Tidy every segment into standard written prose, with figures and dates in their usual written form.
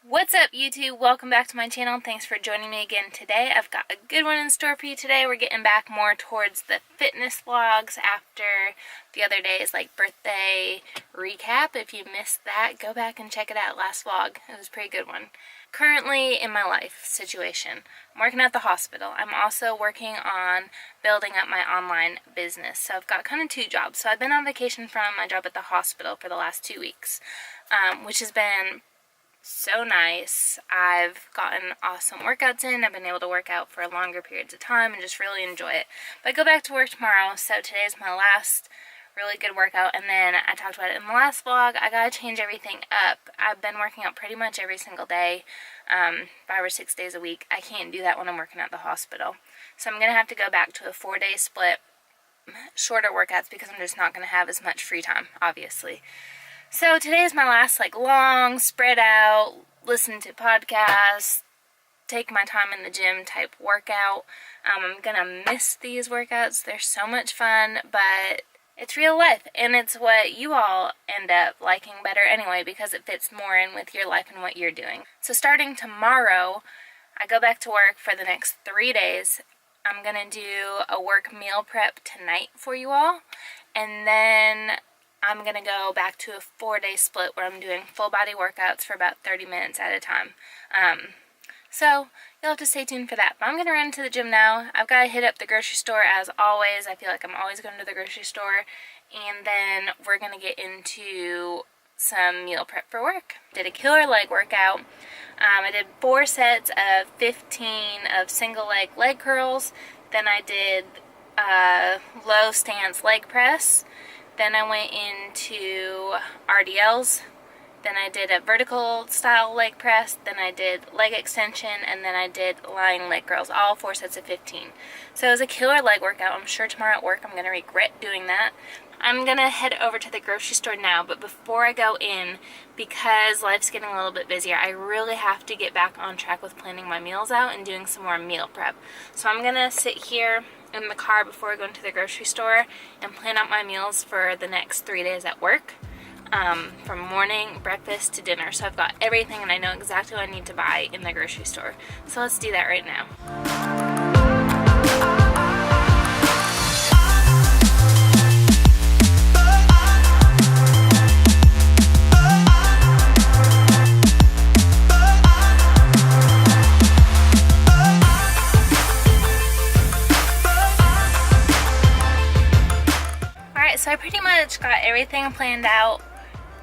What's up, YouTube? Welcome back to my channel. Thanks for joining me again today. I've got a good one in store for you today. We're getting back more towards the fitness vlogs after the other day's birthday recap. If you missed that, go back and check it out. Last vlog, it was a pretty good one. Currently in my life situation, I'm working at the hospital. I'm also working on building up my online business. So I've got kind of two jobs. So I've been on vacation from my job at the hospital for the last 2 weeks, which has been so nice. I've gotten awesome workouts in. I've been able to work out for longer periods of time and just really enjoy it. But I go back to work tomorrow, so today's my last really good workout. And then I talked about it in the last vlog, I gotta change everything up. I've been working out pretty much every single day, 5 or 6 days a week. I can't do that when I'm working at the hospital. So I'm gonna have to go back to a 4-day split, shorter workouts, because I'm just not gonna have as much free time, obviously. So today is my last long, spread out, listen to podcasts, take my time in the gym type workout. I'm gonna miss these workouts. They're so much fun, but it's real life, and it's what you all end up liking better anyway, because it fits more in with your life and what you're doing. So starting tomorrow, I go back to work for the next 3 days. I'm gonna do a work meal prep tonight for you all, and then I'm going to go back to a 4-day split where I'm doing full body workouts for about 30 minutes at a time. So you'll have to stay tuned for that. But I'm going to run to the gym now. I've got to hit up the grocery store as always. I feel like I'm always going to the grocery store. And then we're going to get into some meal prep for work. Did a killer leg workout. I did 4 sets of 15 of single leg curls. Then I did low stance leg press. Then I went into RDLs, then I did a vertical style leg press, then I did leg extension, and then I did lying leg curls, all 4 sets of 15. So it was a killer leg workout. I'm sure tomorrow at work I'm going to regret doing that. I'm going to head over to the grocery store now, but before I go in, because life's getting a little bit busier, I really have to get back on track with planning my meals out and doing some more meal prep. So I'm going to sit here in the car before I go into the grocery store and plan out my meals for the next 3 days at work, from morning, breakfast to dinner. So I've got everything and I know exactly what I need to buy in the grocery store. So let's do that right now. So I pretty much got everything planned out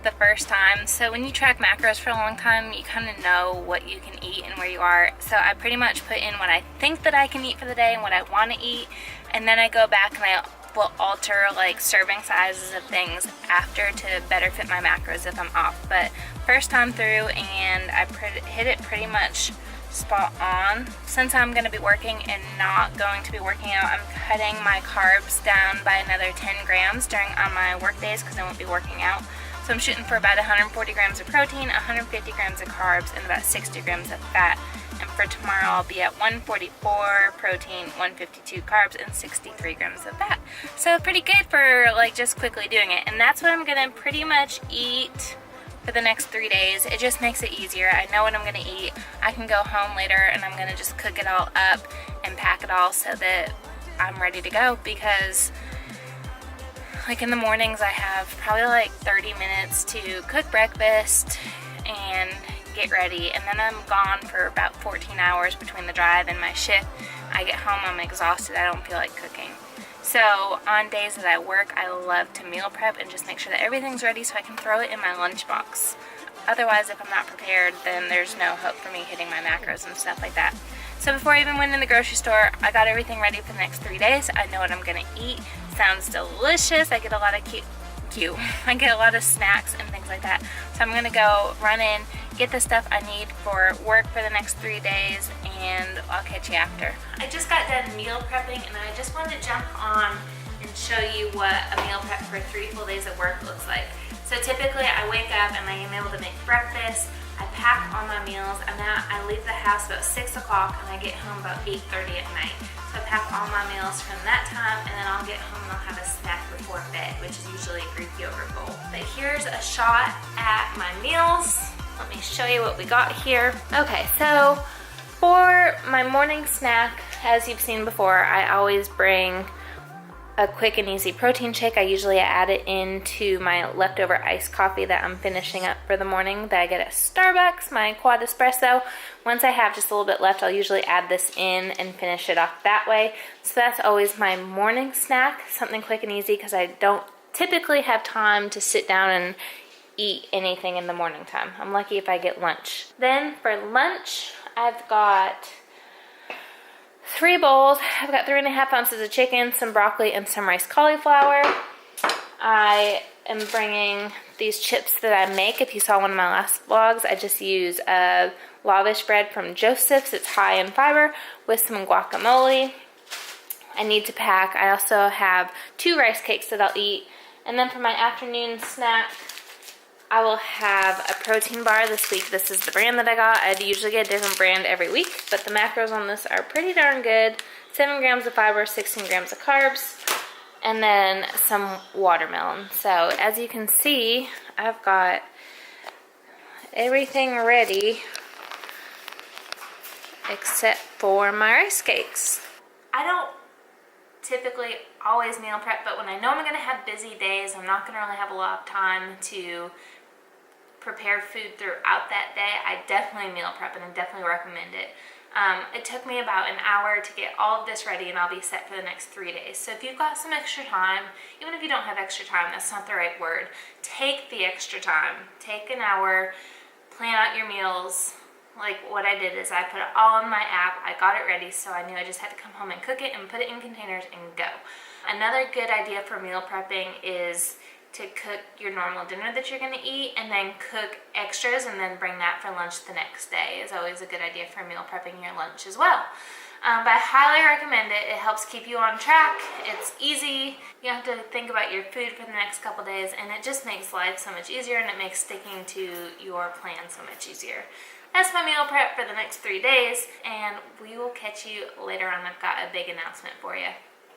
the first time. So when you track macros for a long time, you kind of know what you can eat and where you are. So I pretty much put in what I think that I can eat for the day and what I want to eat, and then I go back and I will alter serving sizes of things after to better fit my macros if I'm off. But first time through, and I hit it pretty much spot on. Since I'm going to be working and not going to be working out, I'm cutting my carbs down by another 10 grams on my work days because I won't be working out. So I'm shooting for about 140 grams of protein, 150 grams of carbs, and about 60 grams of fat. And for tomorrow I'll be at 144 protein, 152 carbs, and 63 grams of fat. So pretty good for just quickly doing it. And that's what I'm going to pretty much eat for the next 3 days. It just makes it easier. I know what I'm going to eat. I can go home later and I'm going to just cook it all up and pack it all so that I'm ready to go, because in the mornings I have probably 30 minutes to cook breakfast and get ready, and then I'm gone for about 14 hours between the drive and my shift. I get home, I'm exhausted, I don't feel like cooking. So on days that I work, I love to meal prep and just make sure that everything's ready so I can throw it in my lunchbox. Otherwise, if I'm not prepared, then there's no hope for me hitting my macros and stuff like that. So before I even went in the grocery store, I got everything ready for the next 3 days. I know what I'm gonna eat. Sounds delicious. I get a lot of I get a lot of snacks and things like that. So I'm gonna go run in, get the stuff I need for work for the next 3 days, and I'll catch you after. I just got done meal prepping, and I just wanted to jump on and show you what a meal prep for 3 full days of work looks like. So typically I wake up and I am able to make breakfast, I pack all my meals, and then I leave the house about 6 o'clock and I get home about 8:30 at night. So I pack all my meals from that time, and then I'll get home and I'll have a snack before bed, which is usually a Greek yogurt bowl. But here's a shot at my meals. Let me show you what we got here. Okay, so for my morning snack, as you've seen before, I always bring a quick and easy protein shake. I usually add it into my leftover iced coffee that I'm finishing up for the morning that I get at Starbucks, my quad espresso. Once I have just a little bit left, I'll usually add this in and finish it off that way. So that's always my morning snack, something quick and easy, because I don't typically have time to sit down and eat anything in the morning time. I'm lucky if I get lunch. Then for lunch, I've got 3 bowls. I've got 3.5 ounces of chicken, some broccoli, and some rice cauliflower. I am bringing these chips that I make. If you saw one of my last vlogs, I just use a lavish bread from Joseph's. It's high in fiber with some guacamole. I need to pack. I also have 2 rice cakes that I'll eat. And then for my afternoon snack, I will have a protein bar this week. This is the brand that I got. I usually get a different brand every week, but the macros on this are pretty darn good. 7 grams of fiber, 16 grams of carbs, and then some watermelon. So as you can see, I've got everything ready except for my rice cakes. I don't typically always meal prep, but when I know I'm going to have busy days, I'm not going to really have a lot of time to prepare food throughout that day, I definitely meal prep and I definitely recommend it. It took me about an hour to get all of this ready and I'll be set for the next 3 days. So if you've got some extra time, even if you don't have extra time, that's not the right word, take the extra time. Take an hour, plan out your meals. Like what I did is I put it all in my app, I got it ready, so I knew I just had to come home and cook it and put it in containers and go. Another good idea for meal prepping is to cook your normal dinner that you're gonna eat and then cook extras and then bring that for lunch the next day is always a good idea for meal prepping your lunch as well. But I highly recommend it. It helps keep you on track. It's easy. You don't have to think about your food for the next couple days, and it just makes life so much easier, and it makes sticking to your plan so much easier. That's my meal prep for the next 3 days, and we will catch you later on. I've got a big announcement for you.